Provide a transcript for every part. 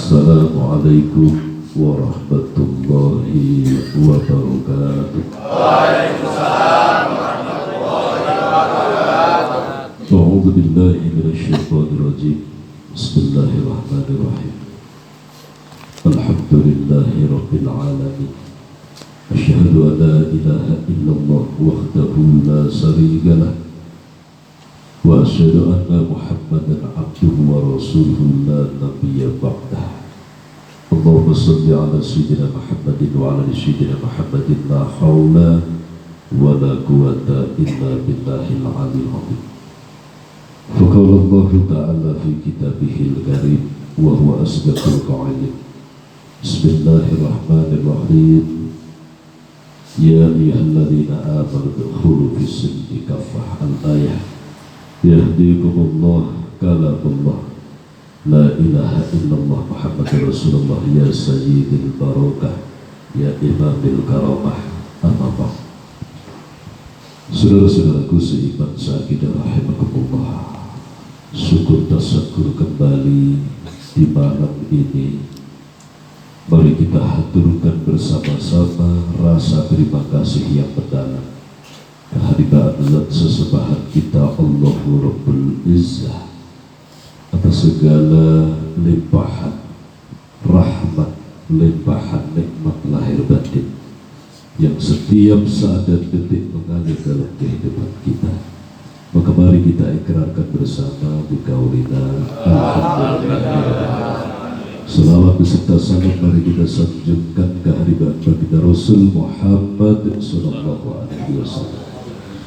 Assalamualaikum warahmatullahi wabarakatuh. Waalaikumsalam warahmatullahi wabarakatuh. A'udzu billahi minasyaitonir rajim. Bismillahirrahmanirrahim. Alhamdulillahi rabbil alamin. Asyhadu an la ilaha illallah wahdahu la syarika lah. Wa asyhadu anna Muhammadan abduhu wa rasuluhu la nabiyya ba'dah. Allahumma shalli ala sayyidina Muhammadin wa ala sayyidina Muhammadin la haula wa la quwwata illa billahil aliyyil azim. Faqala Allah ta'ala fi kitabihil karim wa huwa asdaqul qa'ilin. Bismillahirrahmanirrahim. Ya ayyuhalladzina amanu udkhulu fis silmi kaffah al-ayah. Yahdikumullah kalamullah. La ilaha illallah Muhammadur Rasulullah. Ya sayyidil barakah, ya imamil karamah. Amma ba'd. Saudara-saudaraku seiman sahabat rahimakumullah, syukur tasakur kembali di malam ini. Mari kita haturkan bersama-sama rasa terima kasih yang mendalam kehadiran zat sesembahan kita Allahu Rabbul Izzah atas segala limpahan rahmat, limpahan nikmat lahir batin yang setiap saat dan detik mengalir dalam kehidupan kita. Maka mari kita ikrarkan bersama biqaulina alhamdulillah. Selawat beserta salam mari kita sanjungkan kehadiran baginda Rasul Muhammad sallallahu alaihi wasallam.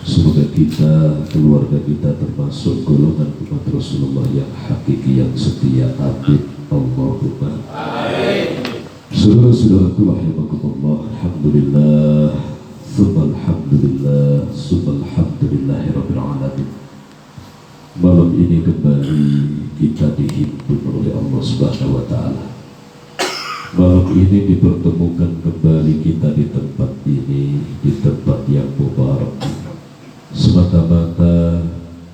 Semoga kita, keluarga kita termasuk golongan umat Rasulullah yang hakiki, yang setia. Amin. Allahumma amin. Saudara-saudaraku rahimakumullah, alhamdulillah, tsumma alhamdulillah, tsumma alhamdulillahi rabbil alamin. Malam ini kembali kita dihimpun oleh Allah Subhanahu wa taala. Malam ini dipertemukan kembali kita di tempat ini, di tempat yang mubarak, semata-mata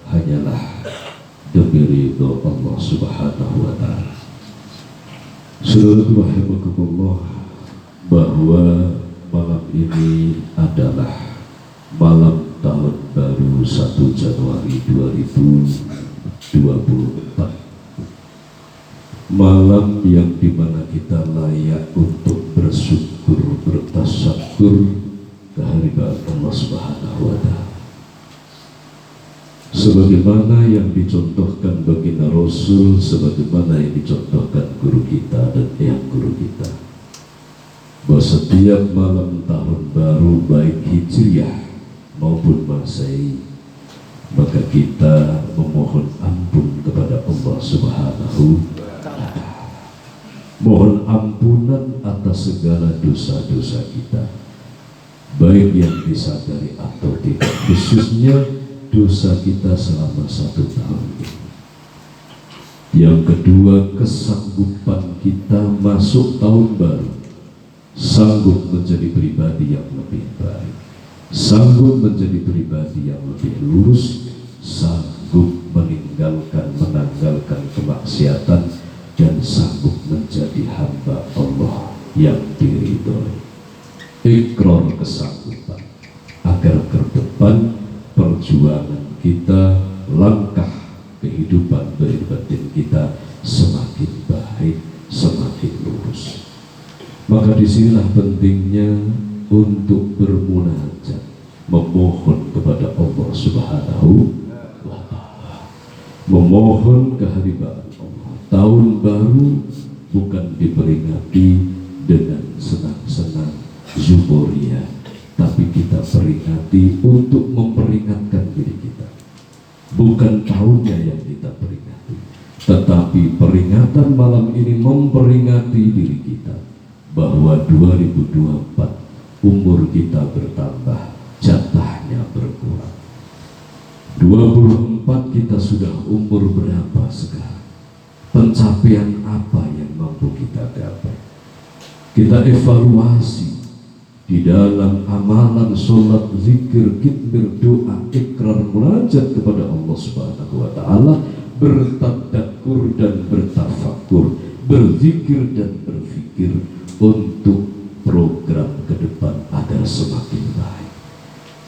hanyalah demi ridho Allah Subhanahu wa taala. Saudaraku rahimakumullah, bahwa malam ini adalah malam tahun baru 1 Januari 2024. Malam yang dimana kita layak untuk bersyukur, bertasakur kehadiran Allah Subhanahu wa taala. Sebagaimana yang dicontohkan baginda Rasul, sebagaimana yang dicontohkan guru kita dan yang guru kita, bahwa setiap malam tahun baru baik Hijriah maupun Masehi, maka kita memohon ampun kepada Allah Subhanahu wa taala. Mohon ampunan atas segala dosa-dosa kita, baik yang disadari atau tidak, khususnya dosa kita selama 1 tahun ini. Yang kedua, kesanggupan kita masuk tahun baru, sanggup menjadi pribadi yang lebih baik, sanggup menjadi pribadi yang lebih lurus, sanggup menanggalkan kemaksiatan, dan sanggup menjadi hamba Allah yang diridhoi. Ikrar kesanggupan agar ke depan perjuangan kita, langkah kehidupan batin kita semakin baik, semakin lurus. Maka disinilah pentingnya untuk bermunajat, memohon kepada Allah Subhanahu wa taala, memohon kehadiran Allah. Tahun baru bukan diperingati dengan senang-senang zuboria, tapi kita peringati untuk memperingatkan diri kita. Bukan tahunnya yang kita peringati, tetapi peringatan malam ini memperingati diri kita bahwa 2024 umur kita bertambah, jatahnya berkurang. 24 kita sudah umur berapa sekarang? Pencapaian apa yang mampu kita gapai? Kita evaluasi di dalam amalan, sholat, zikir, kitmir, doa, ikrar, munajat kepada Allah Subhanahu wa taala, bertadabur dan bertafakur berzikir dan berpikir untuk program ke depan agar semakin baik.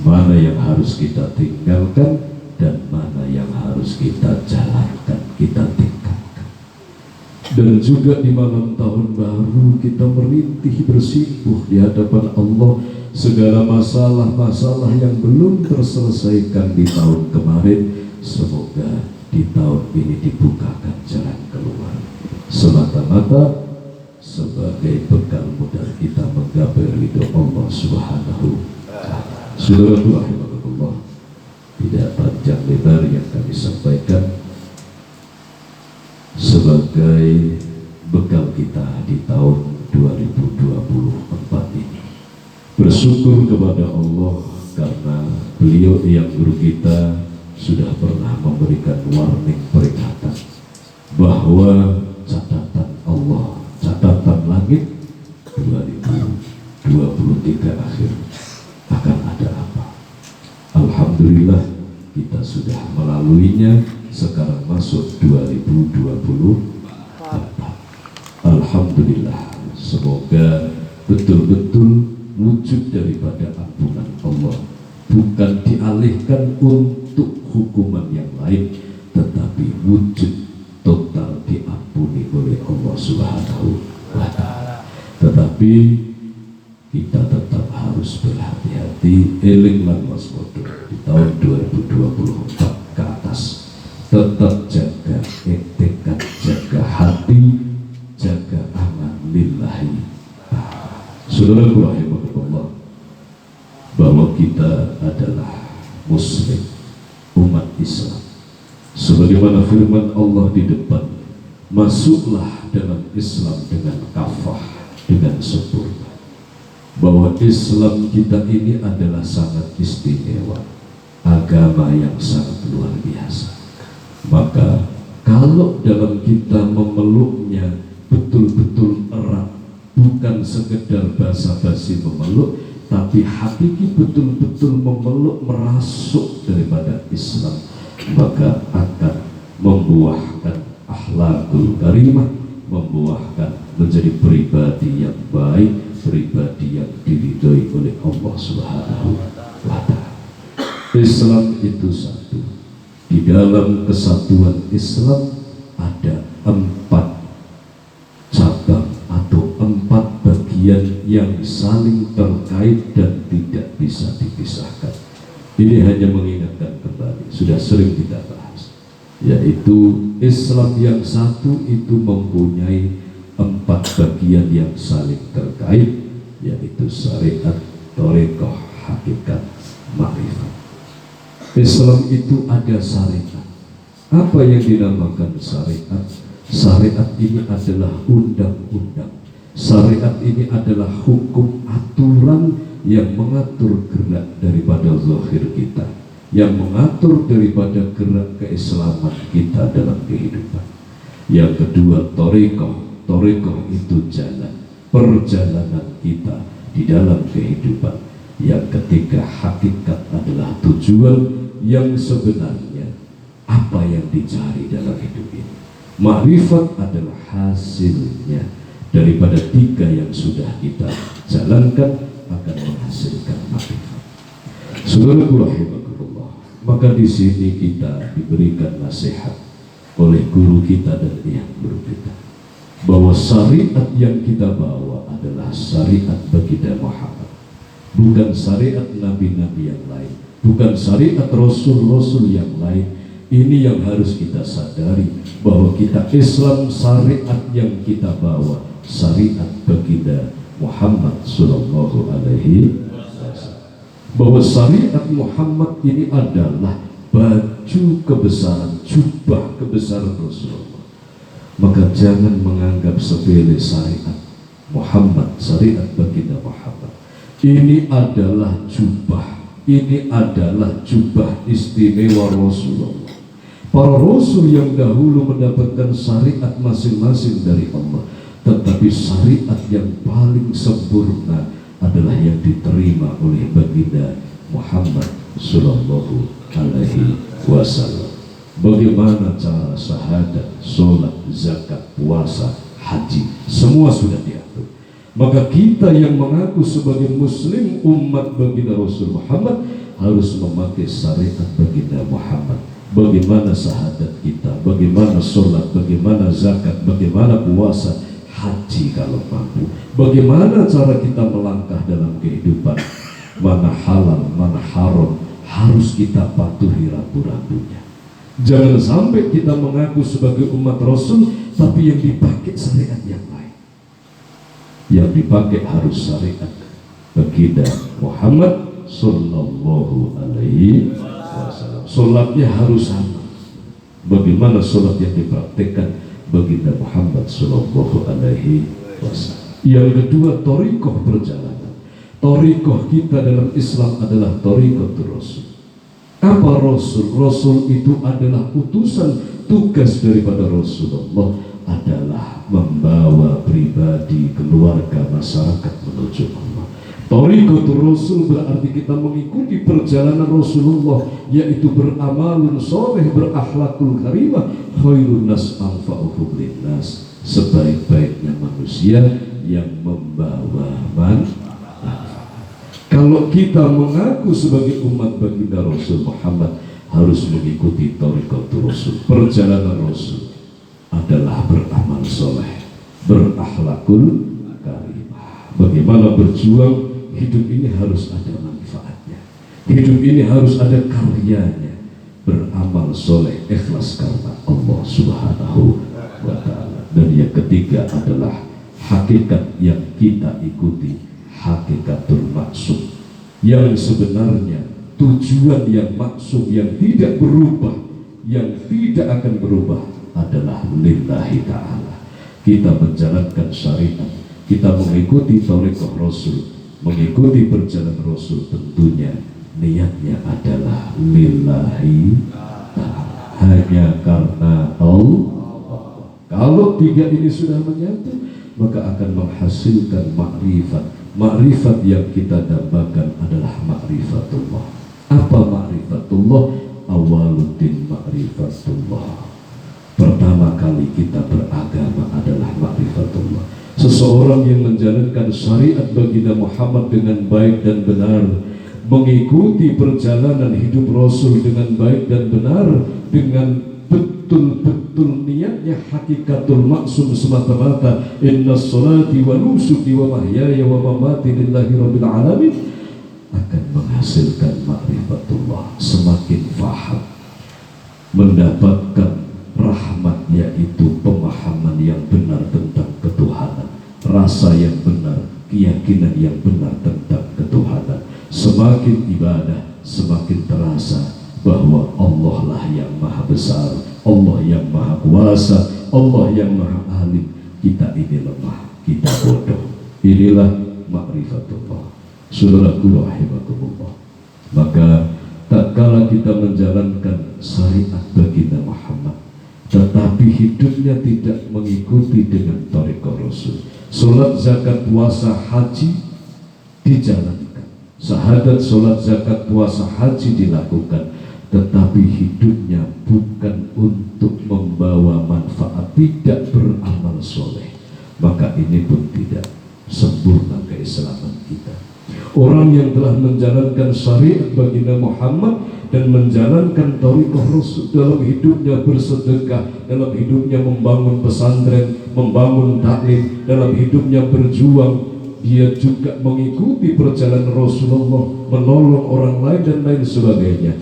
Mana yang harus kita tinggalkan dan mana yang harus kita jalankan, kita tingkatkan. Dan juga di malam tahun baru kita merintih bersimpuh di hadapan Allah segala masalah-masalah yang belum terselesaikan di tahun kemarin. Semoga di tahun ini dibukakan jalan keluar, semata-mata sebagai bekal modal kita menggapai ridho Allah Subhanahu wa ta'ala. Saudaraku rahimakumullah, tidak panjang lebar yang kami sampaikan sebagai bekal kita di tahun 2024 ini. Bersyukur kepada Allah karena beliau yang guru kita sudah pernah memberikan warning peringatan bahwa catatan Allah, catatan langit 2023 akhir akan ada apa. Alhamdulillah kita sudah melaluinya, sekarang masuk 2024. Alhamdulillah, semoga betul-betul wujud daripada ampunan Allah bukan dialihkan untuk hukuman yang lain, tetapi wujud total diampuni oleh Allah Subhanahu wa ta'ala. Tetapi kita tetap harus berhati-hati, eling lan waspada di tahun 2024 ke atas. Tetap jaga etikat, jaga hati, jaga aman lillahi. Saudaraku rahimakumullah, bahwa kita adalah muslim, umat Islam. Sebagaimana firman Allah di depan, masuklah dalam Islam dengan kafah, dengan sempurna. Bahwa Islam kita ini adalah sangat istimewa, agama yang sangat luar biasa. Maka kalau dalam kita memeluknya betul-betul erat, bukan sekedar basa-basi memeluk, tapi hakiki betul-betul memeluk, merasuk daripada Islam, maka akan membuahkan akhlakul karimah, membuahkan menjadi pribadi yang baik, pribadi yang diridhoi oleh Allah Subhanahu wa ta'ala. Islam itu satu. Di dalam kesatuan Islam ada 4 cabang atau 4 bagian yang saling terkait dan tidak bisa dipisahkan. Ini hanya mengingatkan kembali, sudah sering kita bahas, yaitu Islam yang satu itu mempunyai 4 bagian yang saling terkait, yaitu syariat, thariqah, hakikat, ma'rifat. Islam itu ada syariat. Apa yang dinamakan syariat? Syariat ini adalah undang-undang. Syariat ini adalah hukum aturan yang mengatur gerak daripada zahir kita, yang mengatur daripada gerak keislaman kita dalam kehidupan. Yang kedua, thariqah. Thariqah itu jalan, perjalanan kita di dalam kehidupan. Yang ketiga, hakikat adalah tujuan yang sebenarnya, apa yang dicari dalam hidup ini. Ma'rifat adalah hasilnya daripada 3 yang sudah kita jalankan, akan menghasilkan ma'rifat. Saudaraku rahimakumullah, maka di sini kita diberikan nasihat oleh guru kita dan yang guru kita, bahwa syariat yang kita bawa adalah syariat baginda Muhammad, bukan syariat nabi-nabi yang lain, bukan syariat rasul-rasul yang lain. Ini yang harus kita sadari, bahwa kita Islam, syariat yang kita bawa syariat baginda Muhammad sallallahu alaihi wasallam. Bahwa syariat Muhammad ini adalah baju kebesaran, jubah kebesaran Rasulullah. Maka jangan menganggap sepele syariat Muhammad, syariat baginda Muhammad. Ini adalah jubah, ini adalah jubah istimewa Rasulullah. Para rasul yang dahulu mendapatkan syariat masing-masing dari Allah, tetapi syariat yang paling sempurna adalah yang diterima oleh baginda Muhammad sallallahu alaihi wasallam. Bagaimana cara syahadat, sholat, zakat, puasa, haji, semua sudah diatur. Maka kita yang mengaku sebagai muslim umat baginda Rasul Muhammad harus memakai syariat baginda Muhammad. Bagaimana syahadat kita, bagaimana sholat, bagaimana zakat, bagaimana puasa, haji kalau mampu, bagaimana cara kita melangkah dalam kehidupan, mana halal, mana haram, harus kita patuhi rambu-rambunya. Jangan sampai kita mengaku sebagai umat Rasul tapi yang dipakai syariat yang lain. Yang dipakai harus syariat baginda Muhammad sallallahu alaihi wasallam. Sholatnya harus sama. Bagaimana sholat yang dipraktekkan baginda Muhammad sallallahu alaihi wasallam. Yang kedua, thariqah perjalanan. Thariqah kita dalam Islam adalah thariqatul Rasul. Apa Rasul? Rasul itu adalah utusan, tugas daripada Rasulullah adalah membawa pribadi, keluarga, masyarakat menuju Allah. Thariqatul Rasul berarti kita mengikuti perjalanan Rasulullah, yaitu beramalun soleh, berakhlakul karimah, khairun nas anfa'uhum linnas, sebaik-baiknya manusia yang membawa manfaat. Kalau kita mengaku sebagai umat baginda Rasul Muhammad harus mengikuti thariqatul Rasul. Perjalanan Rasul adalah beramal soleh, berakhlakul karimah. Bagaimana berjuang, hidup ini harus ada manfaatnya, hidup ini harus ada karyanya. Beramal soleh, ikhlas karena Allah Subhanahu wa ta'ala. Dan yang ketiga adalah hakikat yang kita ikuti, hakikatul maksum, yang sebenarnya tujuan yang maksum, yang tidak berubah, yang tidak akan berubah adalah lillahi ta'ala. Kita menjalankan syariat, kita mengikuti thariqah Rasul, mengikuti perjalanan Rasul, tentunya niatnya adalah lillahi ta'ala, hanya karena Allah. Kalau tiga ini sudah menyatu, maka akan menghasilkan makrifat. Makrifat yang kita dambakan adalah makrifatullah. Apa makrifatullah? Awaluddin makrifatullah. Pertama kali kita beragama adalah makrifatullah. Seseorang yang menjalankan syariat baginda Muhammad dengan baik dan benar, mengikuti perjalanan hidup Rasul dengan baik dan benar, dengan betul-betul niatnya hakikatul maksum semata-mata, inna sholati wa nusuki wa mahyaya wa mamati lillahi rabbil alamin, akan menghasilkan ma'rifatullah. Semakin faham, mendapatkan rahmat, yaitu pemahaman yang benar tentang ketuhanan, rasa yang benar, keyakinan yang benar tentang ketuhanan. Semakin ibadah, semakin terasa bahwa Allah lah yang maha besar, Allah yang maha kuasa, Allah yang maha alim. Kita ini lemah, kita bodoh. Inilah ma'rifatullah. Saudaraku rahimakumullah. Maka tak kala kita menjalankan syariat baginda Muhammad, tetapi hidupnya tidak mengikuti dengan thariqah Rasul, sholat, zakat, puasa, haji dijalankan, syahadat, sholat, zakat, puasa, haji dilakukan, tetapi hidupnya bukan untuk membawa manfaat, tidak beramal soleh, maka ini pun tidak sempurna keislaman kita. Orang yang telah menjalankan syariat baginda Muhammad dan menjalankan thariqah Rasul, dalam hidupnya bersedekah, dalam hidupnya membangun pesantren, membangun taklim, dalam hidupnya berjuang, dia juga mengikuti perjalanan Rasulullah, menolong orang lain dan lain sebagainya.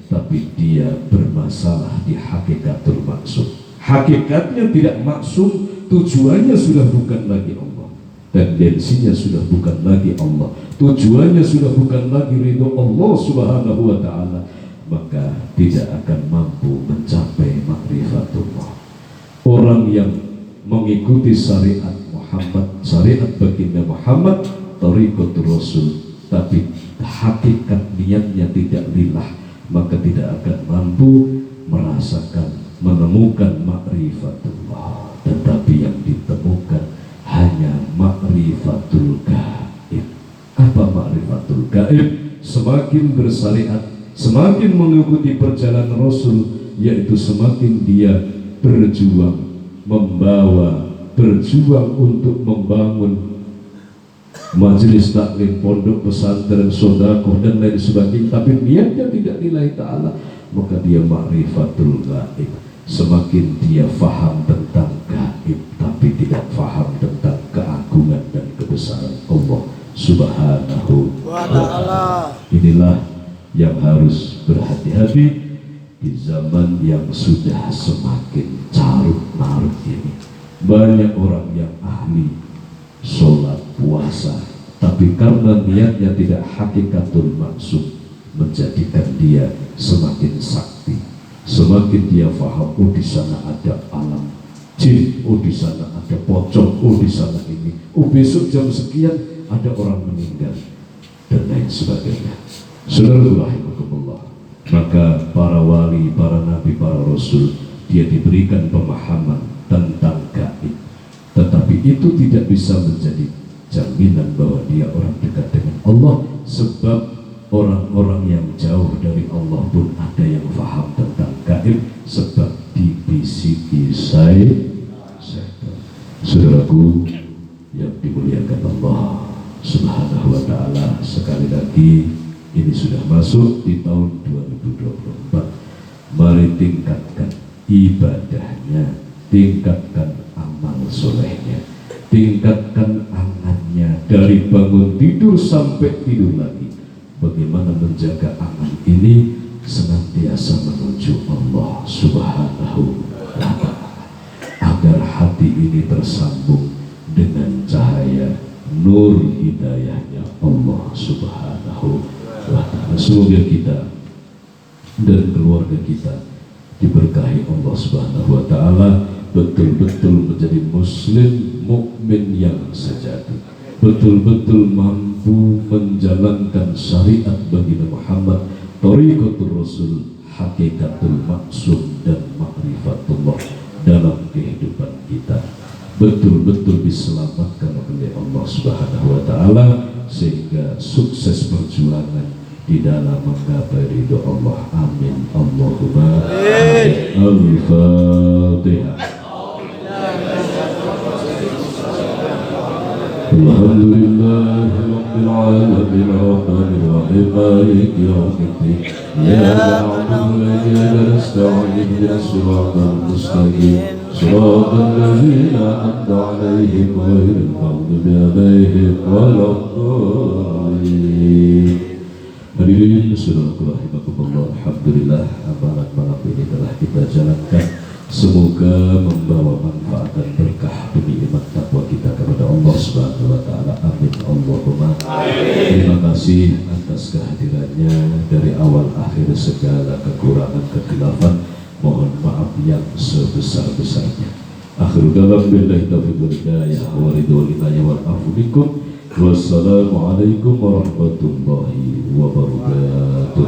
Tapi dia bermasalah di hakikatul maksum. Hakikatnya tidak maksum, tujuannya sudah bukan lagi Allah, tendensinya sudah bukan lagi Allah, tujuannya sudah bukan lagi ridho Allah Subhanahu wa ta'ala, maka tidak akan mampu mencapai makrifatullah. Orang yang mengikuti syariat Muhammad, syariat baginda Muhammad, thariqatul Rasul, tapi hakikat niatnya tidak lillah, maka tidak akan mampu merasakan, menemukan makrifatullah. Tetapi yang ditemukan hanya makrifatul gaib. Apa makrifatul gaib? Semakin bersyariat, semakin mengikuti perjalanan Rasul, yaitu semakin dia berjuang membawa berjuang untuk membangun majelis taklim, pondok pesantren, sedekah dan lain sebagainya, tapi niatnya tidak lillahi ta'ala, maka dia ma'rifatul gaib. Semakin dia faham tentang gaib tapi tidak faham tentang keagungan dan kebesaran Allah Subhanahu wa ta'ala. Inilah yang harus berhati-hati di zaman yang sudah semakin carut marut ini. Banyak orang yang ahli sholat puasa, tapi karena niatnya tidak hakikatul maksud, menjadikan dia semakin sakti. Semakin dia faham, oh di sana ada alam jin, oh di sana ada pocong, oh di sana ini, oh besok jam sekian ada orang meninggal dan lain sebagainya. Saudara-saudara, maka para wali, para nabi, para rasul, dia diberikan pemahaman tentang gaib, tetapi itu tidak bisa menjadi jaminan bahwa dia orang dekat dengan Allah, sebab orang-orang yang jauh dari Allah pun ada yang faham tentang gaib, sebab dibisiki syaitan. Saudaraku yang dimuliakan Allah Subhanahu wa ta'ala, sekali lagi ini sudah masuk di tahun 2024. Mari tingkatkan ibadahnya, tingkatkan amal solehnya, tingkatkan angannya dari bangun tidur sampai tidur lagi. Bagaimana menjaga angan ini senantiasa menuju Allah Subhanahu wa ta'ala, agar hati ini tersambung dengan cahaya nur hidayahnya Allah Subhanahu wa ta'ala. Semoga kita dan keluarga kita diberkahi Allah Subhanahu wa ta'ala, betul-betul menjadi muslim mukmin yang sejati, betul-betul mampu menjalankan syariat baginda Muhammad, thariqatul Rasul, hakikatul maksud dan ma'rifatullah dalam kehidupan kita, betul-betul diselamatkan oleh Allah Subhanahu wa ta'ala, sehingga sukses perjuangan di dalam menggapai ridho Allah. Amin. Allahumma amin. Al-Fatihah. Alhamdulillahi Rabbil Alamin Ar-Rahmanir Rahim Maliki Yawmiddin Iyyaka na'budu wa iyyaka nasta'in Ihdinas siratal mustaqim Siratal ladzina an'amta 'alaihim ghairil maghdubi 'alaihim waladdallin. Hadirin saudaraku rahimakumullah, alhamdulillah amalan malam ini telah kita jalankan. Semoga membawa manfaat dan berkah demi iman takwa kita kepada Allah Subhanahu wa ta'ala. Amin. Allahumma amin. Terima kasih atas kehadirannya. Dari awal akhir segala kekurangan kekhilafan mohon maaf yang sebesar-besarnya. Akhiru kalam billahi taufiq wal hidayah wa ridwal inayah wal afu minkum. Wassalamualaikum warahmatullahi wabarakatuh.